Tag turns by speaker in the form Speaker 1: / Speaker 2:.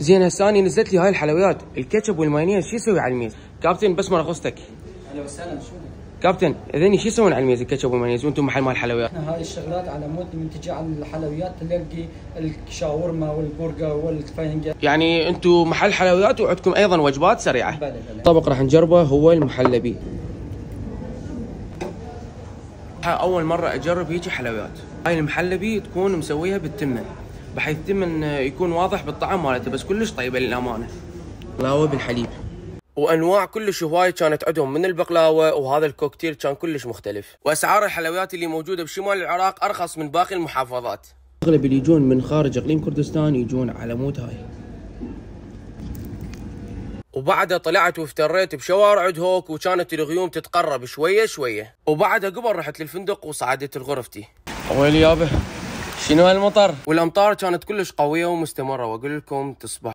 Speaker 1: زين هسه اني نزلت لي هاي الحلويات الكاتشب والمايونيز، شو يسوي على الميز؟ كابتن بس ما رخصتك.
Speaker 2: اهلا وسهلا. شو
Speaker 1: كابتن اذني شو يسوون على الميز الكاتشب والمايونيز وانتم محل مال حلويات؟
Speaker 2: احنا هاي الشغلات على مود منتجه عن الحلويات، تلاقي الشاورما والبرجر والفاينجر.
Speaker 1: يعني انتم محل حلويات وعندكم ايضا وجبات سريعه؟
Speaker 2: بلى بلى.
Speaker 1: طبق راح نجربه هو المحلبي. اول مره اجرب هيجي حلويات. هاي المحلبي تكون مسويها بالتمن، بحيث التمن يكون واضح بالطعم مالته، بس كلش طيبه للامانه. بقلاوه بالحليب وانواع كلش هواي كانت عندهم من البقلاوه، وهذا الكوكتيل كان كلش مختلف. واسعار الحلويات اللي موجوده بشمال العراق ارخص من باقي المحافظات. اغلب اللي يجون من خارج اقليم كردستان يجون على مود هاي. وبعدها طلعت وافتريت بشوارع دهوك، وكانت الغيوم تتقرب شويه شويه. وبعدها قبل رحت للفندق وصعدت لغرفتي. ويلي يابا شنو هالمطر؟ والامطار كانت كلش قويه ومستمره، واقول لكم تصبح